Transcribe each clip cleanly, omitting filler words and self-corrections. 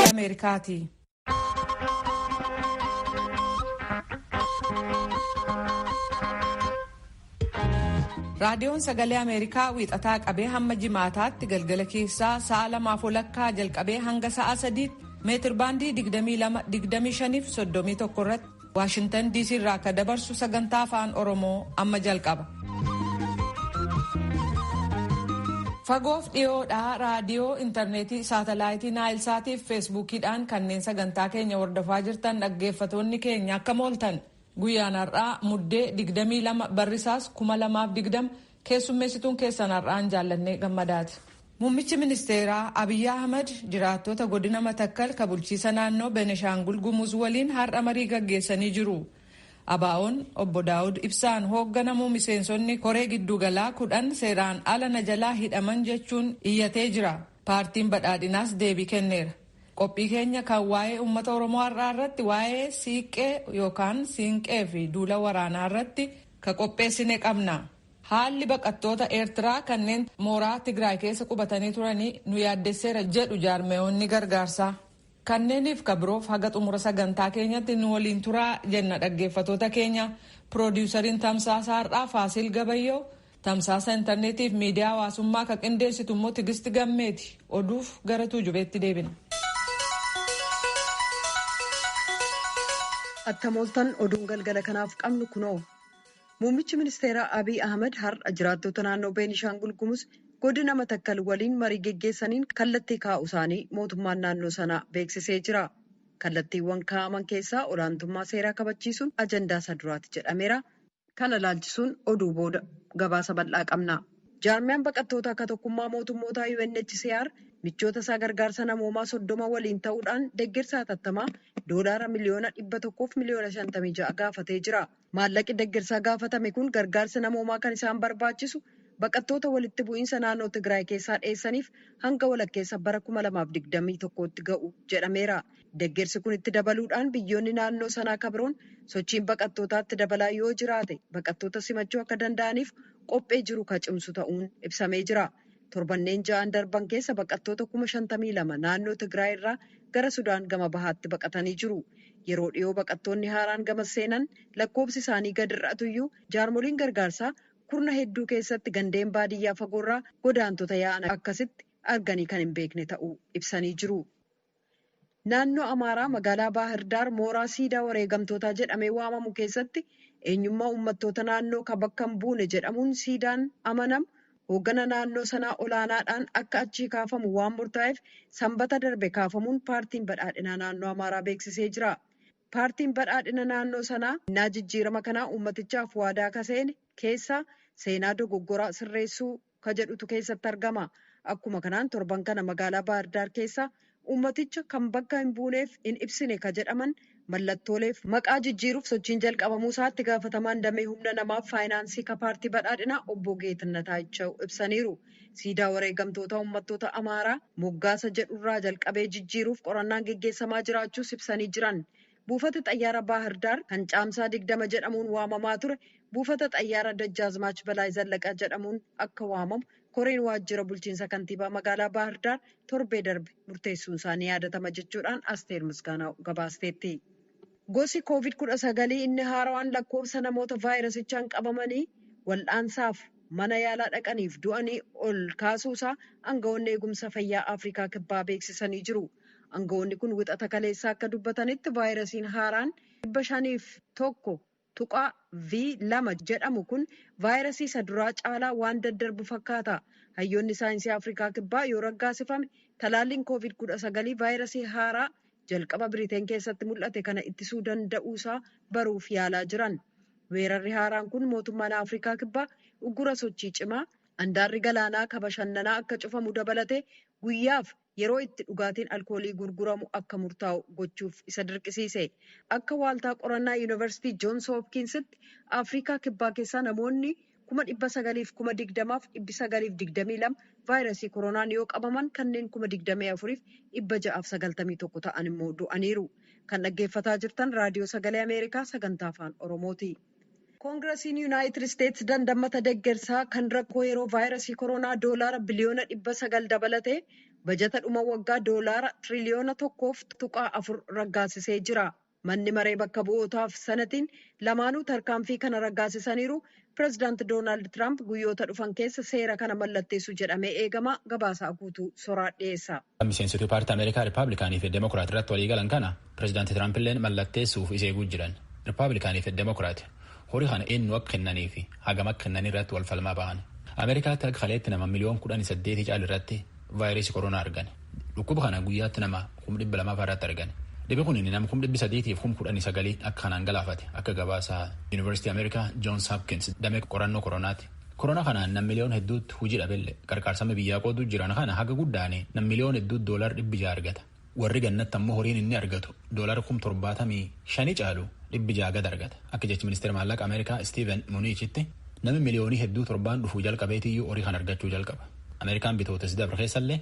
Ameerikaati. Raadiyoon Sagalee Ameerikaa wiixataa qabee hamma jimaataatti galgala keessaa sa'a 2:00 jalqabee hanga sa'a 3 meetir baandii 22, 25 fi 31 irratti Waashintan DC irraa akka dabarsu sagantaa afaan Oromoo amma jalqaba. Fagoof dhiyoodhaa raadiyoo, intarneetii, saatalaayitii Naayilsaatii fi feesbuukiidhaan kanneen sagantaa keenya hordofaa jirtan dhaggeeffatoonni keenya akkam ooltan. Guyyaan har'aa muddee 22 barrisaas 2020 keessummeessituun keessan har'aan jaallannee gammadaati. Muummichi ministeeraa Abiyyi Ahmad jiraattota godina Matakkal ka bulchiisa naannoo Beneshaangul Gumuz waliin har'a marii gaggeessanii jiru. ABO'n obbo Daawud Ibsaan hoogganamu miseensonni koree giddugalaa 10 seeraan ala na jalaa hidhaman jechuun iyyatee jira. Paartiin badhaadhinaas deebii kenneera. Qophii keenya kan waa'ee uummata Oromoo har'aa irratti waa'ee siiqqee yookaan siinqee fi duula waraanaa irratti ka qopheessine qabna. Haalli baqattoota Eertiraa kanneen mooraa Tigraay keessa qubatanii turanii nu yaaddesseera jedhu jaarmeewonni gargaarsaa. Kanneeniif ka biroof haga xumura sagantaa keenyatti nu waliin turaa jenna dhaggeeffatoota keenya. Piroodiwusariin tamsaasa har'aa Faasil Gabayyoo, tamsaasa intarneetiif miidiyaa hawaasummaa ka qindeessitu immoo Tigisti Gammeeti. Oduuf gara tuujubeetti deebina. Attamooltan oduun galgala kanaaf qabnu kunoo. Muummichi ministeeraa Abiyyi Ahmad har'a jiraattota naannoo Beenishaangul Gumuz godina Matakkal waliin marii geggeessaniin kallattii kaa'u isaanii mootummaan naannoo sanaa beeksisee jira. Kallattiiwwan kaa'aman keessaa olaantummaa seeraa kabachiisuun ajandaa isa duraati jedhameera. Kana laalchisuun oduu booda gabaasa bal'aa qabna. Jaarmiyaan baqattoota akka tokkummaa mootummootaa UNHCR michoota isaa gargaarsa namoomaa 30 waliin ta'uudhaan deeggarsa hatattamaa $100 miliyoona 100 fi miliyoona 56 gaafatee jira. Maallaqi deeggarsaa gaafatame kun gargaarsa namoomaa kan isaan barbaachisu baqattoota walitti bu'iinsa naannoo Tigraay keessaa dheessaniif hanga walakkeessa bara 2021tti ga'u jedhameera. Deeggarsi kun itti dabaluudhaan biyyoonni naannoo sanaa kabiroon sochiin baqattootaatti dabalaa yoo jiraate baqattoota simachuu akka danda'aniif qophee jiru ka cimsu ta'uun ibsamee jira. Torbanneen 6 darban keessa baqattoota 52,000 naannoo Tigraay irraa gara Sudaan gama bahaatti baqatanii jiru. Yeroo dhiyoo baqattoonni haaraan gama seenan lakkoofsi isaanii gad hir'atuyyuu jaarmoliin gargaarsaa kurna hedduu keessatti gandeen baadiyyaa fagoorraa godaantota yaa'an akkasitti arganii kan hin beekne ta'uu ibsanii jiru. Naannoo Amaaraa magaalaa Baahir Daar mooraa siidaa wareegamtootaa jedhamee waamamu keessatti eenyummaa uummattoota naannoo ka bakka hin buune jedhamuun siidaan amanamu hooggana naannoo sanaa olaanaadhaan akka achii kaafamu waan murtaa'eef sanbata darbe kaafamuun paartiin badhaadhinaa naannoo Amaaraa beeksisee jira. Paartiin badhaadhina naannoo sanaa innaa jijjiirama kanaa uummatichaaf waadaa ka seene keessaa seenaa dogoggoraa sirreessuu ka jedhutu keessatti argama. Akkuma kanaan torban kana magaalaa Baahir Daar keessaa uummaticha kan bakka hin buuneef hin ibsine ka jedhaman mallattooleef maqaa jijjiiruuf sochiin jalqabamuu isaatti gaafatamaan damee humna namaaf faayinaansii ka paartii badhaadhinaa obbo Geetinataa Ichaa'u ibsaniiru. Siidaa wareegamtoota uummattoota Amaaraa moggaasa jedhurraa jalqabee jijjiiruuf qorannaan geggeessamaa jiraachuus ibsanii jiran. Buufata xayyaara Baahir Daar kan caamsaa 20 jedhamuun waamamaa ture buufata xayyaara Dajjaazmaach Balaay Zallaqaa jedhamuun akka waamamu koreen waajjira bulchiinsa kantiibaa magaalaa Baahir Daar torbee darbe murteessuun isaanii yaadatama jechuudhaan Asteer Misgaanaa gabaasteetti. Gosi COVID-19 inni haarawaan lakkoofsa namoota vaayirasichaan qabamanii wal'aansaaf mana yaalaa dhaqaniif du'anii ol kaasuusaa aangawoonni eegumsa fayyaa Afrikaa kibbaa beeksisanii jiru. Aangawoonni kun wixata kaleessaa akka dubbatanitti vaayirasiin haaraan 501.V2 jedhamu kun vaayirasii isa duraa caalaa waan daddarbu fakkaata. Hayyoonni saayinsii Afrikaa kibbaa yoo raggaasifame talaalliin COVID-19 vaayirasii haaraa jalqaba Biriteen keessatti mul'ate kana ittisuu danda'uusaa baruuf yaalaa jiran. Weerarri haaraan kun mootummaan Afrikaa kibbaa uggura sochii cimaa handaarri galaanaa ka bashannanaa akka cufamu dabalatee guyyaaf yeroo itti dhugaatiin alkoolii gurguramu akka murtaa'u gochuuf isa dirqisiise. Akka waaltaa qorannaa Yuunivarsiitii Joons Hopkinsitti Afrikaa kibbaa keessaa namoonni 920,922 vaayirasii koronaan yoo qabaman kanneen 24,691 ta'an immoo du'aniiru. Kan dhaggeeffataa jirtan raadiyoo sagalee Ameerikaa sagantaa afaan Oromooti. Koongirasiin Yuunaayitid Isteetsi dandammata deeggarsaa kan rakkoo yeroo vaayirasii koronaa doolaara biliyoona 900 dabalatee bajata dhuma waggaa doolaara tiriliyoona 1.4 raggaasisee jira. Manni maree bakka bu'ootaaf sanatiin lamaanuu tarkaanfii kana raggaasisaniiru. Pireezidaanti Doonaald Tiraamp guyyoota dhufan keessa seera kana mallatteessu jedhamee eegama. Gabaasaa guutuu soraa dhiyeessa. Miseensota paartii Ameerikaa Rippaabilikaanii fi Demokiraat irratti walii galan kana pireezidaanti Tiraamp illee mallatteessuuf isa eeguu jiran. Rippaabilikaanii fi Demokiraat horii kana eenyu akka kennanii fi hagam akka kennanii irratti wal falmaa ba'an. Ameerikaatti akka kaleetti nama miliyoona 18 caal irratti vaayirasii koronaa argan. Dhukkuba kana guyyaatti nama 200,000 irratti argan. Dhibee kun nama 319 akka kanaan galaafate akka gabaasaa Yuunivarsiitii Ameerikaa Joons Hopkins damee qorannoo koronaati. Koronaa kanaan nam miliyoona hedduutti hojii dhabelle qarqaarsama biyyaa qoodu jiran kana haga guddaane nam miliyoona hedduutti doolaara 600 argata. Warri gannatti ammoo horiin inni argatu doolaara 75,000 caalu 600 gad argata. Akka jechi ministeera maallaqa Ameerikaa Steven Mnuchintti namni miliyoonii hedduu torbaan dhufuu jalqabeetiyyuu horii kan argachuu jalqaba. Ameerikaan bitoota dabre keessallee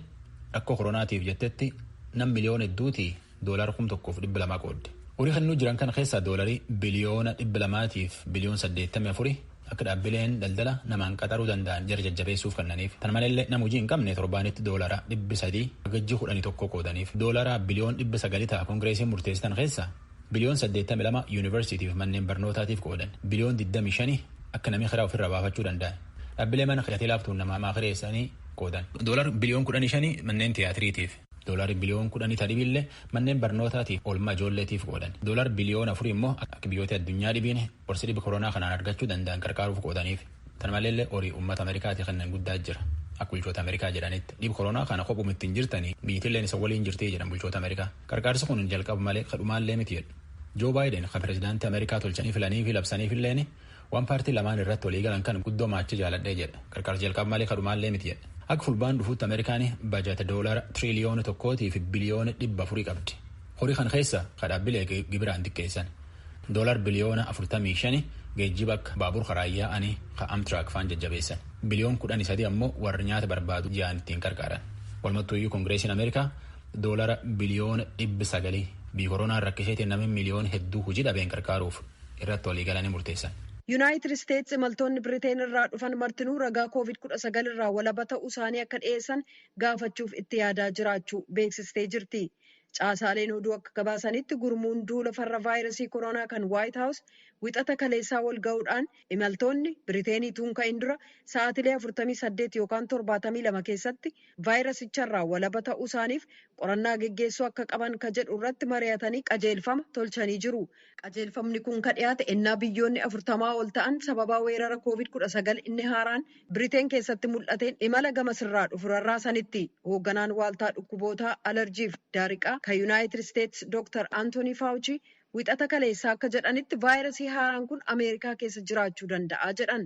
rakkoo koronaatiif jettetti nam miliyoona hedduutii doolaara 1,200 qoodde. Horii kannuu jiran kana keessaa doolarii biliyoona 200 fi biliyoona 84 akka dhaabbileen daldala namaan qaxaruu danda'an jara jajjabeessuuf kennaniif. Tan malee nama hojii hin qabne torbaanitti doolaara 300 gajji 11 qoodaniif. Doolaara biliyoon 900 ta'a koongireesiin murteessitan keessaa biliyoon 82 yuunivarsiitiif manneen barnootaatiif qoodan. Biliyoon 25 akka namni karaa ofirraa baafachuu danda'an. Dhaabbilee mana hidhatee laaftuun namaa maakireessanii qoodan. Doolaara biliyoon 15 manneen tiyaatiriitiif. Doolaari biliyoon 10 tadhibillee manneen barnootaatiif oolmaa ijoolleetiif qoodan. Doolaar biliyoon 4 immoo akka biyyoota addunyaa dhibiin qorsi dhibee koronaa kanaan argachuu danda'an qarqaaruuf qoodaniif. Tan maleellee horii uummata Ameerikaatiif kennan guddaa jira. Akka bulchoota Ameerikaa jedhanitti dhibee koronaa kana kophuun ittiin jirtanii biyyattiilleen isa waliin jirtii jedhan bulchoota Ameerikaa. Qarqaarsi kun jalqaba malee kadhumaallee miti jedhu. Joo Baayiden kan pireezidaantii Ameerikaa tolchanii filanii fi labsaniifilleen waan paartii lamaan irratti walii galan kan guddoo maachi jaaladhee jedha. Qarqaarsi jalqaba malee kadhumaallee miti jedha. Akka fulbaan dhufuutti Ameerikaan bajata doolaara tiriliyoona 1 fi biliyoona 400 qabdi. Horii kan keessa kadhaabbilee gibiraan xiqqeessan. Doolaar biliyoona 45 geejjiba akka baabur karaayyaa ani ka Amtrak faan jajjabeessan. Biliyoon 13 ammoo warri nyaata barbaadu ji'aan ittiin qarqaaran. Walumaagalatti koongireesiin Ameerikaa doolaara biliyoona 900 biyya koronaan rakkiseetiin namni miliyoona hedduu hojii dhabeen qarqaaruuf irratti walii galanii murteessan. Yuunaayitid Isteetsi imaltoonni Biriteen irraa dhufan martinuu ragaa COVID-19 irraa walaba ta'uu isaanii akka dhiyeessan gaafachuuf itti yaadaa jiraachuu beeksistee jirti. Caasaaleen oduu akka gabaasanitti gurmuun duula farra vaayirasii koronaa kan Waayit Haawus wixata kaleessaa wal ga'uudhaan imaltoonni Biriteenii tuunka'in dura sa'aatilee 48 yookaan 72 keessatti vaayirasicharraa walaba ta'uu isaaniif qorannaa geggeessuu akka qaban ka jedhu irratti mari'atanii qajeelfama tolchanii jiru. Qajeelfamni kun ka dhiyaate ennaa biyyoonni 40 ol ta'an sababa weerara COVID-19 inni haaraan Biriteen keessatti mul'ateen imala gamasirraa dhufu rarraasanitti. Hoogganaan waaltaa dhukkubootaa alarjiif daariqaa kan Yuunaayitid Isteetsi Dr. Anthony Fauci wixata kaleessaa akka jedhanitti vaayirasii haaraan kun Ameerikaa keessa jiraachuu danda'a jedhan.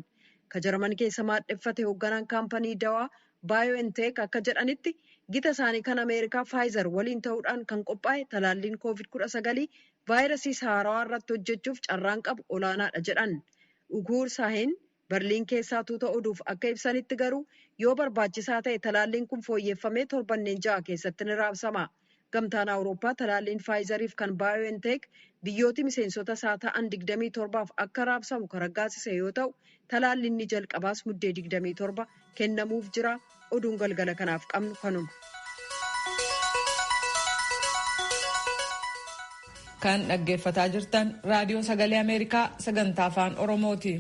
Ka Jarman keessa maadheffate hoogganaan kaampanii dawaa BioNTech akka jedhanitti gita isaanii kan Ameerikaa Pfizer waliin ta'uudhaan kan qophaa'e talaalliin COVID-19 vaayirasii haarawaa irratti hojjechuuf carraan qabu olaanaadha jedhan. Uguur Saahin Berliin keessaa tuuta oduuf akka ibsanitti garuu yoo barbaachisaa ta'e talaalliin kun fooyyeffamee torbanneen 6 keessatti ni raabsama. Gamtaan Awurooppaa talaalliin Pfizeriif kan BioNTech biyyooti miseensota isaa ta'an 27f akka raabsamu kan raggaasise yoo ta'u talaalliin ni jalqabaas muddee 27 kennamuuf jira. Oduun galgala kanaaf qabnu kanuma. Kan dhaggeeffataa jirtan raadiyoo sagalee Ameerikaa sagantaa afaan Oromooti.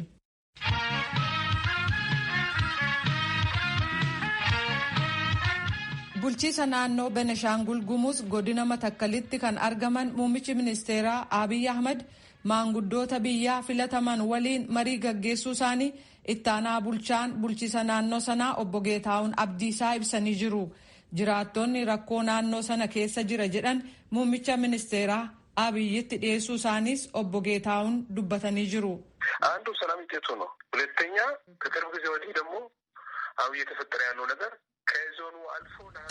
Bulchiisa naannoo Beneshaangul Gumuz godina Matakkalitti kan argaman muummichi ministeeraa Abiy Ahmed maanguddoota biyyaa filataman waliin marii gaggeessuu isaanii ittaanaa bulchaan bulchiisa naannoo sanaa obbo Geetaawun Abdiisaa ibsanii jiru. Jiraattonni rakkoo naannoo sana keessa jira jedhan muummicha ministeeraa Abiyyitti dhiyeessuu isaaniis obbo Geetaawun dubbatanii jiru. አንዱ ሰላም ይጤቱ ነው። ሁለተኛ ከቅርብ ጊዜ ወዲህ ደግሞ አሁን እየተፈጠረ ያለው ነገር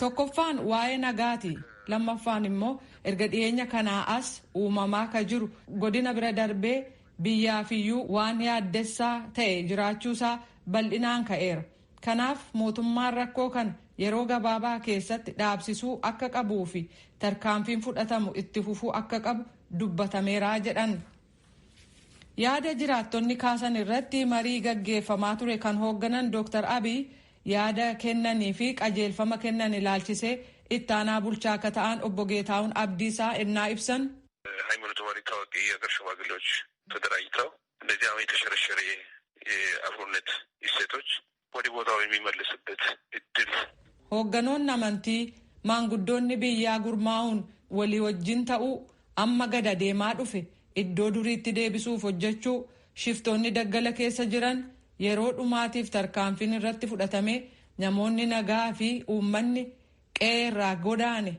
Tokkoffaan waa'ee nagaati. Lammaffaan immoo erga dhiyeenya kanaa as uumamaa ka jiru godina bira darbee biyyaafiyyuu waan yaaddessaa ta'e jiraachuusaa bal'inaan ka'eera. Kanaaf mootummaan rakkoo kan yeroo gabaabaa keessatti dhaabsisuu akka qabuu fi tarkaanfiin fudhatamu itti fufuu akka qabu dubbatameeraa jedhan. Yaada jiraattonni kaasan irratti marii gaggeeffamaa ture kan hoogganan Dr. Abiy yaada kennanii fi qajeelfama kennan ilaalchisee itti aanaa bulchaa akka ta'an obbo Geetahuun Abdiisaa innaa ibsan. ሃይማኖት መሪ ታዋቂ የሀገር ሽማግሌዎች ተደራጅተው እንደዚህ አሁን የተሸረሸረ የአብሮነት እሴቶች ወደ ቦታው የሚመልስበት እድል hoogganoonni amantii maanguddoonni biyyaa gurmaa'uun walii wajjin ta'uu amma gada deemaa dhufe iddoo duriitti deebisuuf hojjechuu shiftoonni daggala keessa jiran yeroo dhumaatiif tarkaanfiin irratti fudhatame namoonni nagaa fi uummanni qe'ee irraa godaane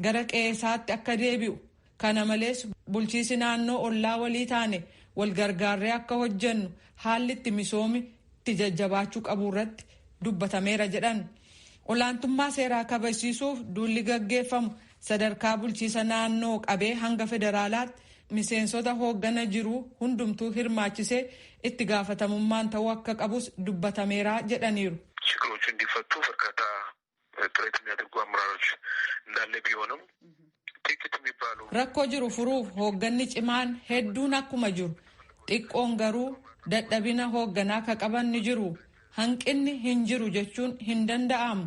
gara qe'eesaatti akka deebi'u kana malees bulchiisi naannoo ollaa walii taane wal gargaarree akka hojjennu haalli itti misoomi itti jajjabaachuu qabu irratti dubbatameera jedhan. Olaantummaa seeraa kabachiisuuf duulli gaggeeffamu sadarkaa bulchiisa naannoo qabee hanga federaalaatti miseensota hooggana jiru hundumtuu hirmaachisee itti gaafatamummaan ta'uu akka qabus dubbatameera jedhaniiru. ችግሮቹ እንዲፈቱ በርካታ ጥረት የሚያደርጉ አመራሮች እንዳለ ቢሆንም ጥቂት የሚባሉ rakkoo jiru furuuf hoogganni cimaan hedduun akkuma jiru xiqqoon garuu dadhabina hoogganaa ka qaban ni jiru hanqinni hin jiru jechuun hin danda'amu.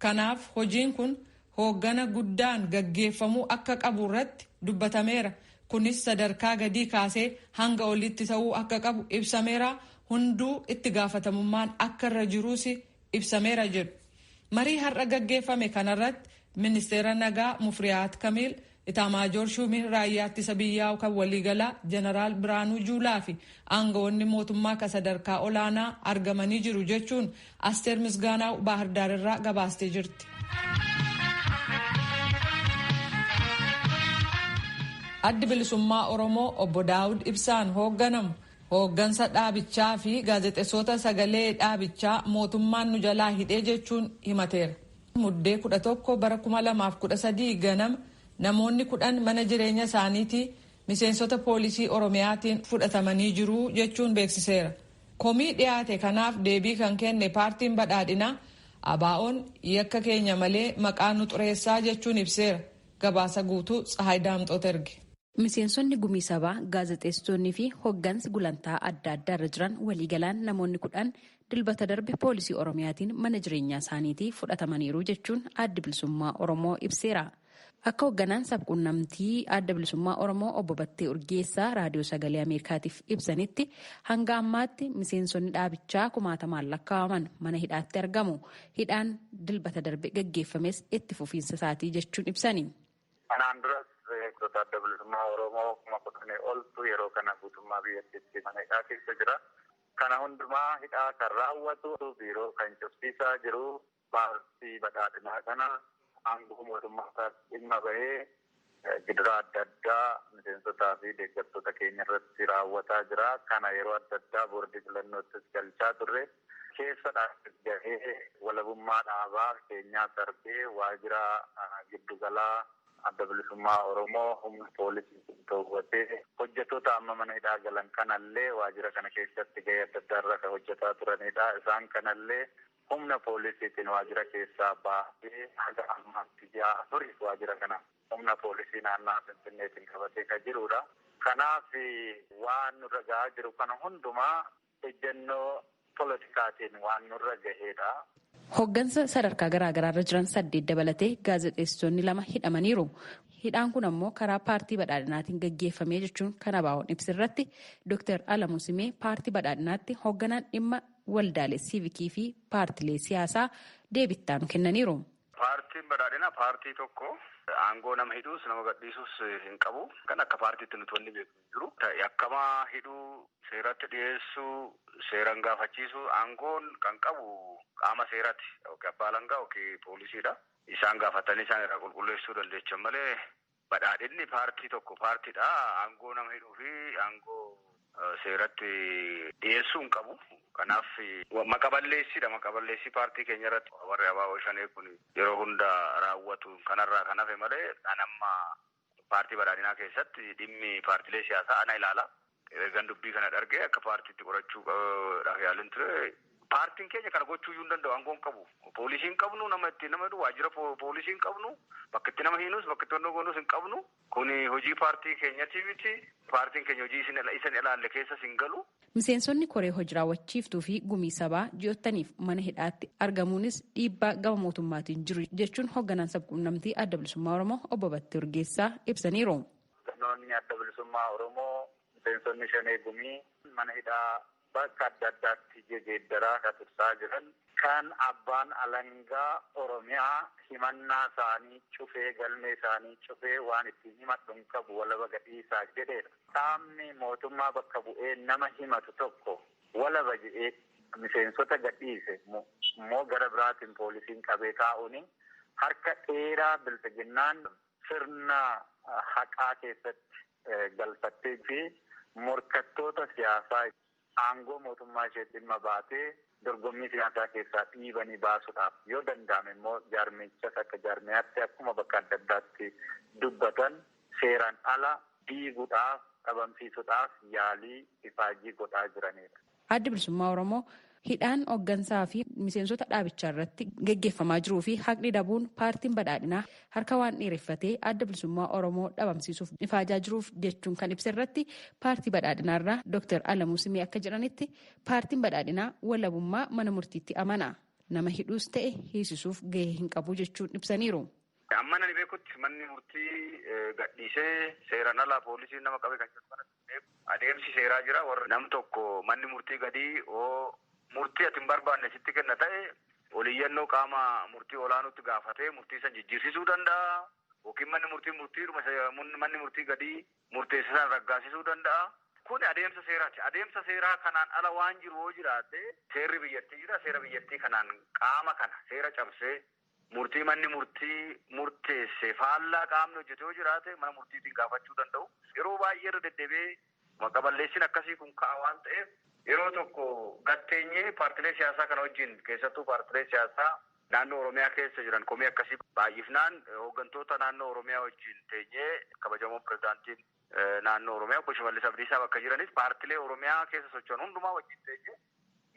Kanaaf hojiin kun hooggana guddaan gaggeeffamuu akka qabu irratti dubbatameera. Kunis sadarkaa gadii kaasee hanga olitti ta'uu akka qabu ibsameera. Hunduu itti gaafatamummaan akka irra jiruus ibsameera jedhu. Marii har'a gaggeeffame kanarratti ministeera nagaa Mufriyaat Kamiil, Itaamaajoor Shumii raayyaa ittisa biyyaa kan waliigalaa Jeneraal Biraanuu Juulaa fi aangawoonni mootummaa ka sadarkaa olaanaa argamanii jiru jechuun Asteer Misgaanaa Baahirdaar irraa gabaastee jirti. Addi bilisummaa Oromoo obbo Daawud Ibsaan hoogganamu hooggansa dhaabichaa fi gaazexeessota sagalee dhaabichaa mootummaan nu jalaa hidhee jechuun himateera. Muddee 11 bara 2013 ganama namoonni 10 mana jireenya isaaniitii miseensota poolisii Oromiyaatiin fudhatamanii jiru jechuun beeksiseera. Komii dhiyaate kanaaf deebii kan kenne paartiin badhaadhinaa ABO'n yakka keenya malee maqaa nu xureessaa jechuun ibseera. Gabaasa guutuu Tsahaay Daamxoot erge. Miseensonni gumii sabaa, gaazexeessitoonni fi hooggansi gulantaa adda addaa irra jiran waliigalaan namoonni 10 dilbata darbe poolisii Oromiyaatiin mana jireenyaa isaaniitii fudhatamaniiru jechuun addi bilisummaa Oromoo ibseera. Akka hoogganaan sabquunnamtii adda bilisummaa Oromoo obbo Battee Urgeessaa raadiyoo sagalee Ameerikaatiif ibsanitti hanga ammaatti miseensonni dhaabichaa 1000 lakkaa'aman mana hidhaatti argamu. Hidhaan dilbata darbe gaggeeffames itti fufiinsa isaatii jechuun ibsani. Adda bilisummaa Oromoo 10,000 oltu yeroo kana guutummaa biyyattiitti mana hidhaa keessa jira. Kana hundumaa hidhaa kan raawwatu biiroo kan cufsiisaa jiru paartii badhaadhinaa kana aangoo mootummaa dhimma bahee gidiraa adda addaa miseensotaa fi deeggartoota keenya irratti raawwataa jira. Kana yeroo adda addaa boordii filannoottis galchaa turre keessa gahee walabummaa dhaabaa keenyaa darbee waajjira giddugalaa adda bilisummaa Oromoo humna poolisii to'atee hojjettoota amma mana hidhaa galan kanallee waajjira kana keessatti gahee adda addaa irra kan hojjetaa turanidha. Isaan kanallee humna poolisiitiin waajjira keessaa baasee haga ammaatti ji'a turi waajjira kana humna poolisii naannoo Finfinneetiin qabatee kan jirudha. Kanaaf waan nurra gahaa jiru kana hundumaa ejjennoo politikaatiin waan nurra gahedha. Hooggansa sadarkaa garaagaraa irra jiran 8 dabalatee gaazexeessitoonni 2 hidhamaniiru. Hidhaan kun ammoo karaa paartii badhaadhinaatiin gaggeeffamee jechuun kan ABO'n ibsirratti Dr. Alamuu Simee paartii badhaadhinaatti hoogganaan dhimma waldaalee siivikii fi paartilee siyaasaa deebittaan kennaniiru. Paartiin badhaadhinaa paartii tokko aangoo nama hidhuus nama gadhiisuus hin qabu. Kan akka paartiitti nuti wanni beekamu jiru. Yakkamaa hidhuu, seeratti dhiyeessuu, seeraan gaafachiisuu aangoon kan qabu qaama seeraati. Abbaa alangaa yookiin poolisiidha. Isaan gaafatanii isaan irraa qulqulleessuu dandeechan malee badhaadhinni paartii tokko paartiidha. Aangoo nama hidhuu fi aangoo seeratti dhiyeessuu hin qabu. Kanaaf maqaballeessiidha. Maqaballeessii paartii keenya irratti warri ABO shanee kun yeroo hunda raawwatu kanarraa kan hafe malee amma paartii badhaadhinaa keessatti dhimmi paartilee siyaasaa ana ilaala. Ergan dubbii kana dhargee akka paartiitti qorachuudhaaf yaalin ture Paartiin keenya kana gochuu iyyuu hin danda'u, aangoo hin qabu. Poolisiin qabnu, nama waajjira poolisiin qabnu, bakka itti nama hiinus, bakka itti onnoo goonus hin qabnu. Kuni hojii paartii keenyati miti. Paartiin keenya hojii isin ilaalle keessas hin galu. Miseensonni koree hojii raawwachiiftuu fi gumii sabaa ji'ottaniif mana hidhaatti argamuunis dhiibbaa gama mootummaatiin jiru jechuun hoogganaan sabquunnamtii Adda Bilisummaa Oromoo obbo Battee Urgeessaa ibsaniiru. Hooggantoonni Adda Bilisummaa Oromoo miseensonni shanee gumii mana hidhaa bakka adda addaatti jijjiiraa kan tursaa jiran kan abbaan alangaa Oromiyaa himannaa isaanii cufee galmee isaanii cufee waan ittiin himadhu hin qabu walaba gadhiisaa jedheedha. Qaamni mootummaa bakka bu'ee nama himatu tokko walaba jedhee miseensota gadhiise immoo gara biraatiin poolisiin qabee taa'uun harka dheeraa bilchiginnaan sirna haqaa keessatti galfattee fi morkattoota siyaasaa aangoo mootummaa ishee dhimma baatee dorgommii siyaasaa keessaa dhiibanii baasuudhaaf yoo danda'ame immoo jaarmichas akka jaarmiyaatti akkuma bakka adda addaatti dubbatan seeraan ala diiguudhaaf dhabamsiisuudhaaf yaalii ifaajii godhaa jiranidha. Addi Bilisummaa Oromoo hidhaan hooggansaa fi miseensota dhaabichaa irratti geggeeffamaa jiruu fi haqni dhabuun paartiin badhaadhinaa harka waan dheereffatee Adda Bilisummaa Oromoo dhabamsiisuuf ifaajaa jiruuf jechuun kan ibsa irratti paartii badhaadhinaa irraa Dr. Alamuu Simee akka jedhanitti paartiin badhaadhinaa walabummaa mana murtiitti amana. Nama hidhuus ta'e hiisisuuf gahee hin qabu jechuun ibsaniiru. Amma nani beekutti manni murtii gadhiisee seeraan alaa poolisiin nama qabe kan jedhu adeemsi seeraa jira. Warra nam tokko manni murtii gadii murtii ati hin barbaanne sitti kenna ta'e oliyyannoo qaama murtii olaanuutti gaafatee murtii san jijjiirsisuu danda'a. Yookiin manni murtii gadii murteesse san raggaasisuu danda'a. Kun adeemsa seeraati. Adeemsa seeraa kanaan ala waan jiru yoo jiraate seerri biyyattii jira. Seera biyyattii kanaan qaama kana seera cabsee murtii manni murtii murteesse faallaa qaamni hojjete yoo jiraate mana murtiitiin gaafachuu danda'u. Yeroo baay'ee irra deddeebi'ee maqaballeessiin akkasii kun ka'a waan ta'eef yeroo tokko gatteenyee paartilee siyaasaa kana wajjin keessattuu paartilee siyaasaa naannoo Oromiyaa keessa jiran komii akkasii baay'ifnaan hooggantoota naannoo Oromiyaa wajjin teenyee kabajamoon pirezidaantiin naannoo Oromiyaa obbo Shimallis Abdiisaa bakka jiranis paartilee Oromiyaa keessa socho'an hundumaa wajjin teenyee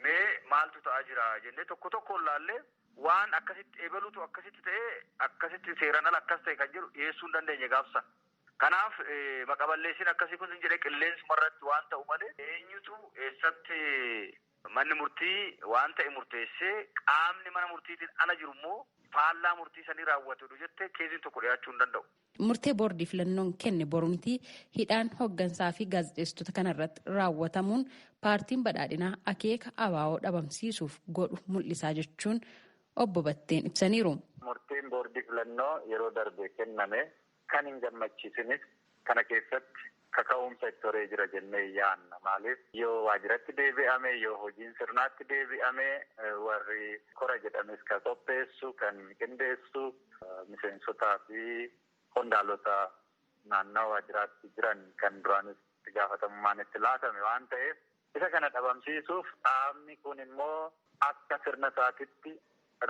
mee maaltu ta'aa jira jennee tokkoon laallee waan akkasitti eebaluutu akkasitti ta'ee akkasitti seeraan ala akkas ta'e kan jedhu dhiyeessuu hin dandeenye gaafsan. Kanaaf maqaballeessiin akkasii kun jedhee qilleensuma irratti waan ta'u malee eenyutu eessatti manni murtii waan ta'e murteessee qaamni mana murtiitiin ala jiru immoo faallaa murtii sanii raawwatu jettee keessiin tokko dhiyaachuu hin danda'u. Murtee boordii filannoon kenne borumtii hidhaan hooggansaa fi gaazexeessitoota kanarratti raawwatamuun paartiin badhaadhinaa akeeka abaa'oo dhabamsiisuuf godhu mul'isaa jechuun obbo Batteen ibsaniiru. Murtiin boordii filannoo yeroo darbe kenname kan hin gammachiisinis kana keessatti kaka'umsa itti horee jira jennee yaanna. Maaliif yoo waajjiratti deebi'ame yoo hojiin sirnaatti deebi'ame warri kora jedhames kan qopheessu kan qindeessu miseensotaa fi qondaalota naannoo waajjiraatti jiran kan duraanis itti gaafatamummaan itti laatame waan ta'eef isa kana dhabamsiisuuf dhaabni kun immoo akka sirna isaatitti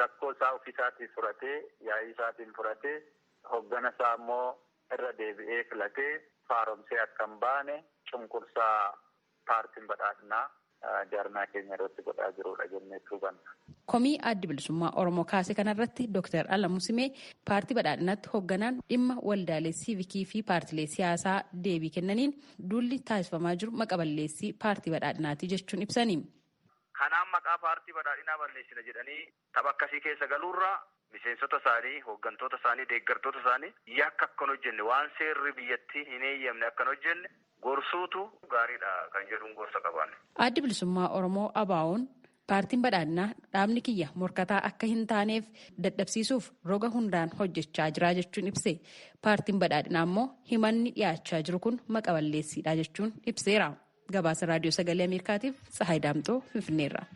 rakkoo isaa ofiisaatiin furatee yaa'ii isaatiin furatee hoggana isaa immoo irra deebi'ee filatee faaromsee akka hin baane cunqursaa paartiin badhaadhinaa jaarmaa keenya irratti godhaa jirudha jennee hubanna. Komii Addi Bilisummaa Oromoo kaase kanarratti Dr. Alamuu Simee paartii badhaadhinaatti hoogganaan dhimma waldaalee siivikii fi paartilee siyaasaa deebii kennaniin duulli taasifamaa jiru maqaballeessii paartii badhaadhinaati jechuun ibsani. Kanaan maqaa paartii badhaadhinaa balleessina jedhanii tapha akkasii keessa galuurraa miseensota isaanii, hooggantoota isaanii, deeggartoota isaanii yakka akkan hojjenne waan seerri biyyattii hin eeyyamne akkan hojjenne gorsuutu gaariidha kan jedhuun gorsa qaban. Addi Bilisummaa Oromoo ABO'n paartiin badhaadhinaa dhaabni kiyya morkataa akka hin taaneef dadhabsiisuuf roga hundaan hojjechaa jira jechuun ibse. Paartiin badhaadhinaa immoo himanni dhiyaachaa jiru kun maqaballeessiidha jechuun ibseera. Gabaasa Raadiyoo Sagalee Ameerikaatiif Tsahaay Daamxoo Finfinneerra.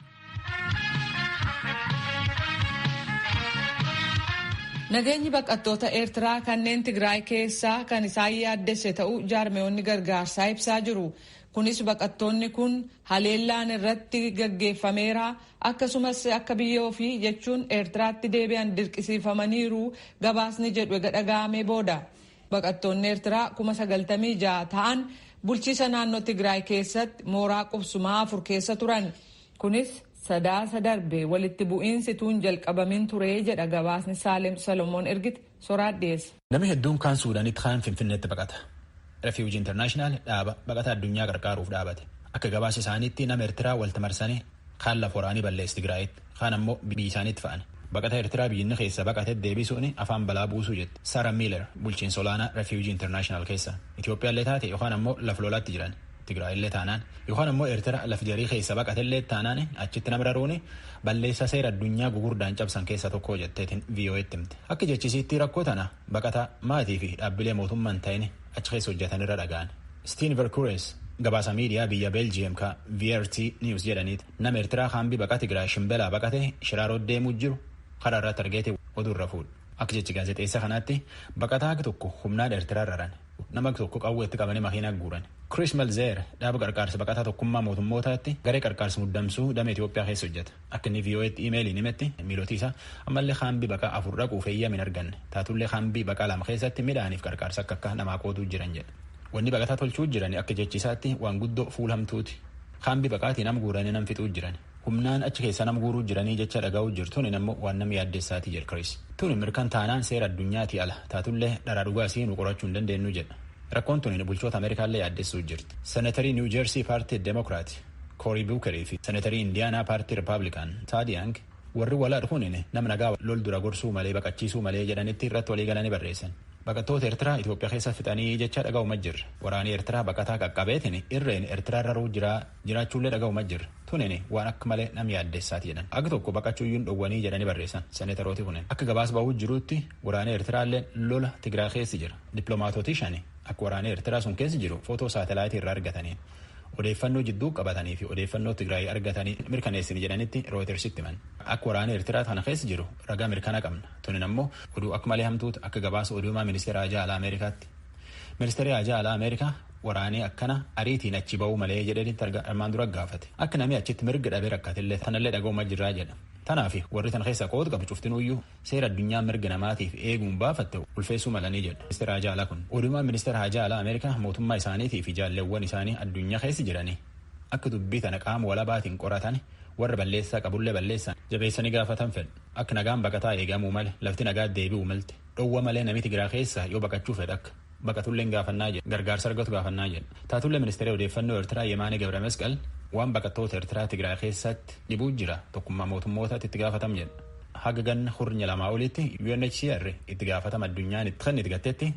Nageenyi baqattoota Eertiraa kanneen Tigraay keessaa kan isaan yaaddesse ta'uu jaarmeewonni gargaarsaa ibsaa jiru. Kunis baqattoonni kun haleellaan irratti gaggeeffameera akkasumas akka biyya ofii jechuun Eertiraatti deebi'an dirqisiifamaniiru gabaasni jedhu dhaga'amee booda. Baqattoonni Eertiraa 96,000 ta'an bulchiisa naannoo Tigraay keessatti mooraa qubsumaa 4 keessa turan. Kunis sadaasa darbe walitti bu'iinsi tuun jalqabamin ture jedha gabaasni Saalem Salomoon ergite soraat dhiyeesse. Namni hedduun kaan Suudaanitti kaan Finfinneetti baqata. Refuujii Intarnaashinaal dhaaba baqataa addunyaa gargaaruuf dhaabate. Akka gabaasa isaaniitti nama Eertiraa walitti marsanii kaan lafa waraanii balleessi Tigraayitti kaan ammoo biyya isaaniitti fa'an. Baqataa Eertiraa biyyi keessa baqatee deebisuun afaan balaa buusuu jette. Sara Miiler bulchiinsa olaanaa Refuujii Intarnaashinaal keessa. Itoophiyaallee taate yookaan ammoo lafa lolaatti jiran. Tigraayillee taanaan yookaan ammoo Eertiraa lafa jarii keessa baqatellee taanaan achitti nama raruuni balleessa seera addunyaa gugurdaan cabsan keessa tokko jetteetiin VOA'tti himte. Akka jechisiitti rakkoo tana baqataa maatii fi dhaabbilee mootummaan ta'in achi keessa hojjetanirra dhaga'an. Stiin Verkurees gabaasa miidiyaa biyya Beeljiyeem ka VRT News jedhaniiti nama Eertiraa kaambii baqaa Tigraay shimbelaa baqate shiraaroo deemuu jiru karaa irratti argeeti oduurra fuudhu. Akka jechi gaazexeessa kanaatti baqataa tokko humnaan Eertiraa raran nama tokko qawweetti qabanii makiinaa guuran. Chris Malzeer dhaaba qarqaarsa baqataa tokkummaa mootummootaatti garee qarqaarsa muddamsuu damee Itoophiyaa keessa hojjeta. Akka inni VOA'tti iimeeliin himetti miilootii isaa ammallee kaambii baqaa 4 dhaquuf eeyyama hin arganne. Taatullee kaambii baqaa 2 keessatti midhaaniif qarqaarsa akka namaa qootuu jiran jedha. Wanni baqataa tolchuu jiran akka jechisaatti waan guddoo fuulhamtuuti. Kaambii baqaatii nam guuranii nam fixuu jiran. Humnaan achi keessa nam guuruu jiranii jecha dhaga'uu jirtuun ammoo waan namni yaaddeessaatii jedha Chris. Tuni mirkan taanaan seera addunyaati ala taatullee dharaa dhugaasii nu qorachuu hin dandeenyu jedha. Rakkoon tuni bulchoota Ameerikaallee yaaddessuu jirti. Seneetarii Niw Jeersii paartii Deemokiraati Koorii Buukerii fi seneetarii Indiyaanaa paartii Ripaablikaan Taadi Yang warri walaa dhufuun nama nagaa lol dura gorsuu malee baqachiisuu malee jedhanitti irratti walii galanii barreessan. Baqattoota Eertiraa Itoophiyaa keessa fixanii jecha dhaga'uma jirra. Waraanii Eertiraa baqataa qaqqabeetiin irreen Eertiraa raruu jiraachuullee dhaga'uma jirra. Tunin waan akka malee nam yaaddeessaati jedhan. Akka tokko baqachuuyyuun dhowwanii jedhanii barreessan seneetarooti kunin. Akka gabaas ba'uu jiruutti waraanii Eertiraallee lola Tigraay keessi jira. Dippiloomaatootii shani akka waraanii Eertiraa sun keessi jiru footoo saatalaayitii irraa argatanii odeeffannoo jidduu qabatanii fi odeeffannoo Tigraay argatanii mirkaneessini jedhanitti Rooyitersitti himan. Akka waraana Eertiraa kana keessa jiru ragaa mirkana qabna. Tunin ammoo oduu akka malee hamtuutu akka gabaasa oduumaa ministeera Haajaa Alaa Ameerikaatti. Ministeerri Haajaa Alaa Ameerikaa waraanii akkana ariitiin achi ba'uu malee jedhanitti armaan dura gaafate. Akka namni achitti mirga dhabee rakkatillee tanallee dhaga'uma jirraa jedha. Tanaaf warri tan keessa qooda qabu cuftinuyyuu seera addunyaa mirga namaatiif eeguun baafatte ulfeessuu malanii jedha. Ministeera Haajaa Alaa kun oduumaa ministeera Haajaa Alaa Ameerikaa mootummaa isaaniitii fi jaalleewwan isaanii addunyaa keessa jiranii akka dubbii tana qaama walabaatiin qoratan warra balleessaa qabullee balleessan jabeessanii gaafatan fedhu. Akka nagaan baqataa eegamuu malee lafti nagaa deebi'uu malte dhowwa malee namni Tigraay keessa yoo baqachuu fedha akka baqatulleen gaafannaa jedha gargaarsa argatu gaafannaa jedha. Taatullee ministeera odeeffannoo Eertiraa Yemaanee Gabra Masqal waan baqattoota Eertiraa Tigraay keessatti dhibuu jira tokkummaa mootummootaatti itti gaafatam jedha. Haga ganna hurnya lamaa olitti UNHCR itti gaafatama addunyaan itti kan itti gattetti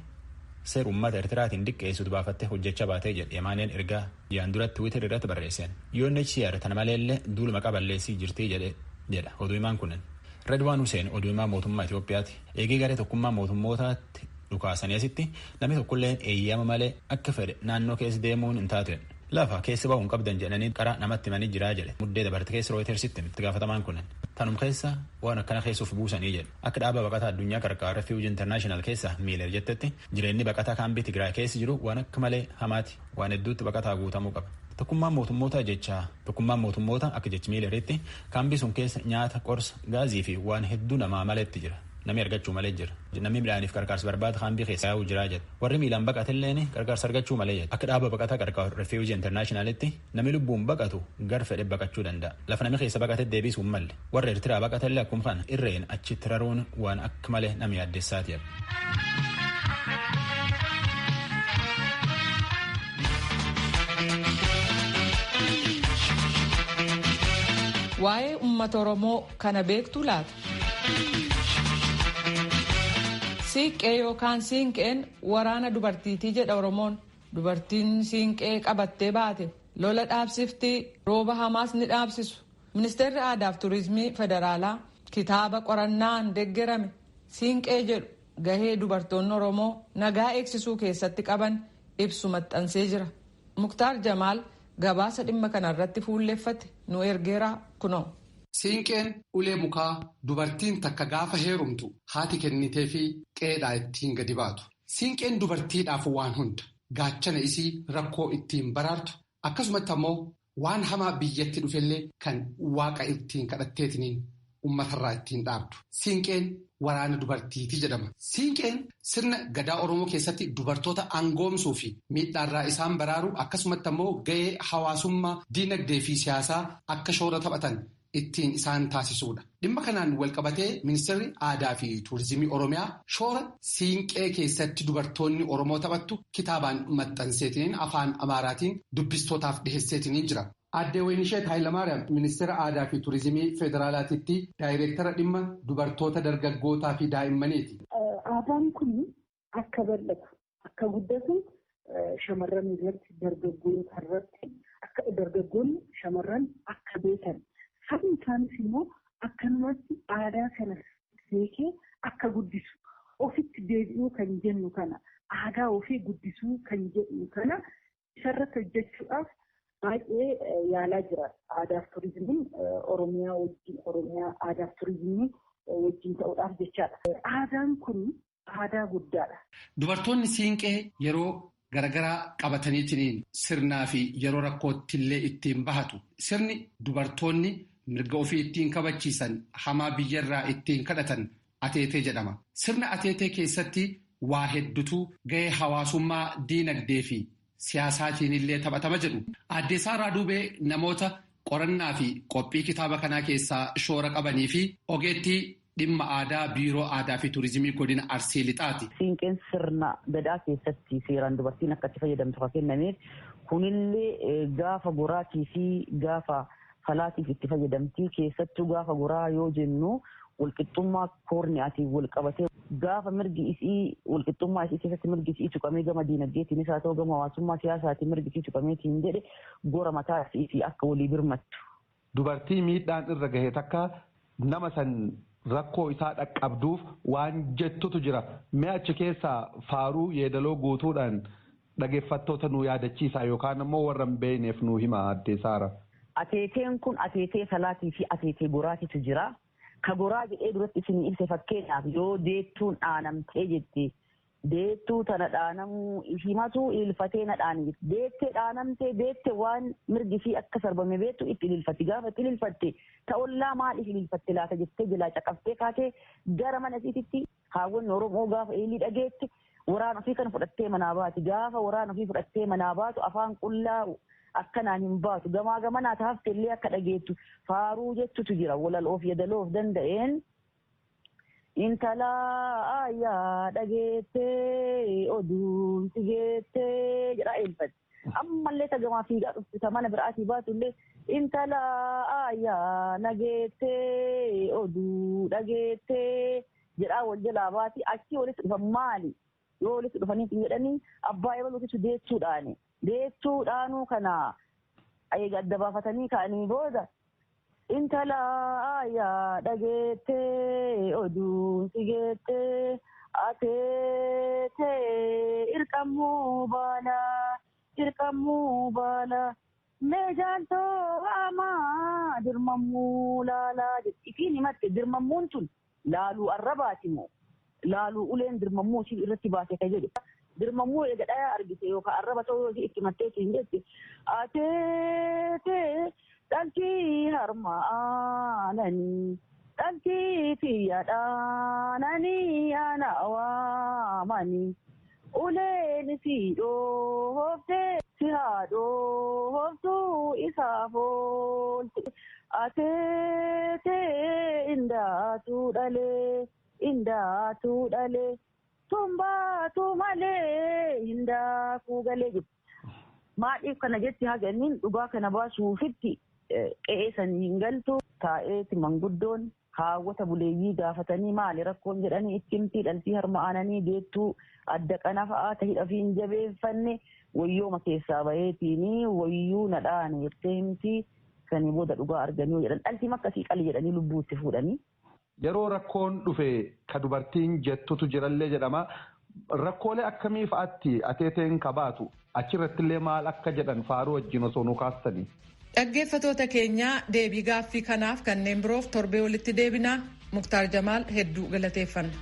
seera uummata Eertiraatiin diqqeessutu baafattee hojjechaa baatee jedhe Yemaaneen ergaa jaan duratti Twitter irratti barreesseen. UNHCR tana maleellee duuluma qaballeessii jirtii jedha oduumaan kunin. Redwaan Huseen oduumaa mootummaa Itoophiyaati. Eegee garee tokkummaa mootummootaatti dhukaasanii asitti namni tokkolleen eeyyama malee akka fedhe naannoo keessa deemuun hin taatu. Lafa keessa ba'uun qabdan jedhanii karaa namatti himanii jiraa jedhe. Muddee dabarte keessa Rooyitersitti itti gaafatamaan kunin. Tanum keessa waan akkana keessuuf buusanii jedhe. Akka dhaaba baqataa addunyaa qarqaara Refuujii Intarnaashinaal keessa Miiler jettetti jireenyi baqataa kaambii Tigraay keessa jiru waan akka malee hamaati. Waan hedduutti baqataa guutamuu qaba. Tokkummaan mootummoota akka jechi Miileritti kaambii sun keessa nyaata, qorsa, gaazii fi waan hedduu namaa maleetti jira. Namni argachuu malee jira. Namni midhaaniif qarqaarsa barbaada kaambii keessa yaa'uu jiraa jedha. Warri miilaan baqatelleen qarqaarsa argachuu malee jedha. Akka dhaaba baqataa qarqaaru Refuujii Intarnaashinaalitti namni lubbuun baqatu gar fedhe baqachuu danda'a. Lafa namni keessa baqate deebisuu malle. Warra Eertiraa baqatellee akkuma kana irreen achitti raruun waan akka malee nama yaaddeessaati jedha. Waa'ee uummata Oromoo kana beektu laata? Siiqqee yookaan siinqeen waraana dubartiitii jedha Oromoon. Dubartiin siinqee qabattee baate lola dhaabsiftii rooba hamaas ni dhaabsisu. Ministeerri Aadaa fi Turizimii Federaalaa kitaaba qorannaan deeggarame siinqee jedhu gahee dubartoonni Oromoo nagaa eegsisuu keessatti qaban ibsu maxxansee jira. Muktaar Jamaal gabaasa dhimma kanarratti fuulleeffate nu ergeera kunoo. Siinqeen ulee mukaa dubartiin takka gaafa heerumtu haati kennitee fi qeedhaa ittiin gadi baatu. Siinqeen dubartiidhaaf waan hunda gaachana isii rakkoo ittiin baraartu akkasumatti ammoo waan hamaa biyyatti dhufellee kan waaqa ittiin kadhatteetiniin uummatarraa ittiin dhaabdu. Siinqeen waraana dubartiitii jedhama. Siinqeen sirna gadaa Oromoo keessatti dubartoota aangoomsuu fi miidhaarraa isaan baraaru akkasumatti ammoo gahee hawaasummaa, diinagdee fi siyaasaa akka shoora taphatan ittiin isaan taasisuudha. Dhimma kanaan walqabatee ministeerri aadaa fi tuurizimii Oromiyaa shoora siinqee keessatti dubartoonni Oromoo taphattu kitaabaan maxxanseetiniin afaan Amaaraatiin dubbistootaaf dhiheesseetiniin jira. Aadde Waynisheet Hayilamaariyaam ministeera aadaa fi tuurizimii federaalaatiitti daayireektara dhimma dubartoota dargaggootaa fi daa'immaniiti. Aadaan kun akka bal'atu akka guddatu shamarran irratti dargaggoota irratti akka dargaggoonni shamarran akka beekan sabni isaanis immoo akkanumatti aadaa kana beekee akka guddisu ofitti deebi'uu kan jennu kana aadaa ofii guddisuu kan jedhu kana isarratti hojjechuudhaaf baay'ee yaalaa jira. Aadaaf turizimiin Oromiyaa wajjin Oromiyaa aadaaf turizimii wajjin ta'uudhaaf jechaadha. Aadaan kun aadaa guddaadha. Dubartoonni siinqee yeroo garagaraa qabataniitiin sirnaa fi yeroo rakkootti illee ittiin bahatu. Sirni dubartoonni mirga ofii ittiin kabachiisan hamaa biyyarraa ittiin kadhatan ateetee jedhama. Sirna ateetee keessatti waa hedduutu gahee hawaasummaa diinagdee fi siyaasaatiin illee taphatama jedhu. Aadde Saaraa Duubee namoota qorannaa fi qophii kitaaba kanaa keessaa shoora qabanii fi ogeettii dhimma aadaa biiroo aadaa fi tuurizimii godina Arsii Lixaati. Siinqeen sirna gadaa keessatti seeraan dubartiin akka itti fayyadamtu kan kennameef kunillee gaafa goraatii fi gaafa falaatiif itti fayyadamtii keessattuu gaafa goraa yoo jennu walqixxummaa koorniyaatiin wal qabatee gaafa mirgi isii walqixxummaa isii keessatti mirgi isii tuqamee gama diinagdeetiinis haa ta'u gama hawaasummaa siyaasaatiin mirgi isii tuqameetiin jedhe gora mataa isii akka walii birmattu. Dubartii miidhaan irra gahee takka nama san rakkoo isaa dhaqqabduuf waan jettutu jira. Mee achi keessaa faaruu yeedaloo guutuudhaan dhageeffattoota nu yaadachiisa yookaan immoo warra hin beekneef nu hima Aadde Saaraa. Ateeteen kun ateetee salaatii fi ateetee goraatitu jira. Ka goraa jedhee duratti isin ibse fakkeenyaaf yoo deettuun dhaanamtee jetti deettuu tana dhaanamuu himatu ililfatee na dhaani jetti. Deettee dhaanamtee deette waan mirgi fi akka sarbame beektu itti ililfatti. Gaafa itti ililfatte ta'ollaa maaliif ililfatte laata jettee jalaa caqaftee kaatee gara mana isiititti haawwanni Oromoo gaafa eelii dhageetti waraana ofii kana fudhattee manaa baati. Gaafa waraana ofii fudhattee manaa baatu afaan qullaa akkanaan hin baatu. Gamaa gamanaa taafte illee akka dhageettu faaruu jechutu jira. Walaloof yadaloof danda'een intala ayyaa dhageettee oduun si geettee jedhaa eelfatti. Ammallee tagamaa fiigaa dhufte mana biraatii baatu illee intala ayyaa nageettee oduu dhageettee jedhaa wal jalaa baati. Achii walitti dhufan maali? Yoo walitti dhufaniif jedhanii abbaa ebaluutisu deechuudhaani. Deechuudhaanuu kana adda baafatanii ka'anii booda intala ayyaa dhageettee oduun si geettee ateetee irqammuu baala meejaaltoo amaa dirmammuu laalaa jetti. Ifiin himatte dirmammuun tun laaluu arrabaati moo laaluu uleen dirmammuu ishii irratti baase ka jedhu. Dirmammuu eega dhayaa argite yookaan arraba ta'uu yoo itti matteetiin jetti. Ateetee dhaltii harmaananii dhaltii xiyyaadhaananii ana waamanii uleen si dhooftee si haadhooftuu isaaf oolte. Ateetee indaatuu dhalee. Tumbaatu malee hindaakuu galee jirti. Maadhiif kana jetti haganniin dhugaa kana baasuufitti qe'ee sanii hin galtu. Taa'eeti manguddoon haawwata buleeyyii gaafatanii maali rakkoon jedhanii itti himtii dhaltii harma'ananii deettuu adda qana fa'aa tahidha fi hin jabeeffanne wayyooma keessaa baheetiini wayyuu nadhaan jettee himtii sanii booda dhugaa arganii jedhan dhaltii makkasii qali jedhanii lubbuutti fuudhanii. Yeroo rakkoon dhufe ka dubartiin jettutu jirallee jedhama. Rakkoolee akkamii fa'aatti ateeteen kabaatu achirratti illee maal akka jedhan faaruu wajjin osoo nu kaastanii. Dhaggeeffatoota keenyaa deebii gaaffii kanaaf kanneen biroof torbee walitti deebinaa. Muktaar Jamaal hedduu galateeffanna.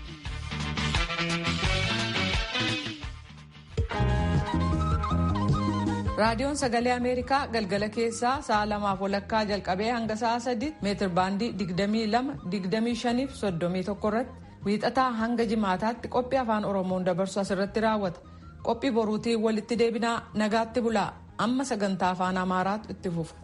Raadiyoon Sagalee Ameerikaa galgala keessaa sa'a 2:00 jalqabee hanga sa'a 3 meetir baandii 22, 25 fi 31 irratti wiixataa hanga jimaataatti qophii afaan Oromoon dabarsu asirratti raawwata. Qophii boruutiin walitti deebinaa nagaatti bulaa. Amma sagantaa afaan Amaaraatu itti fufa.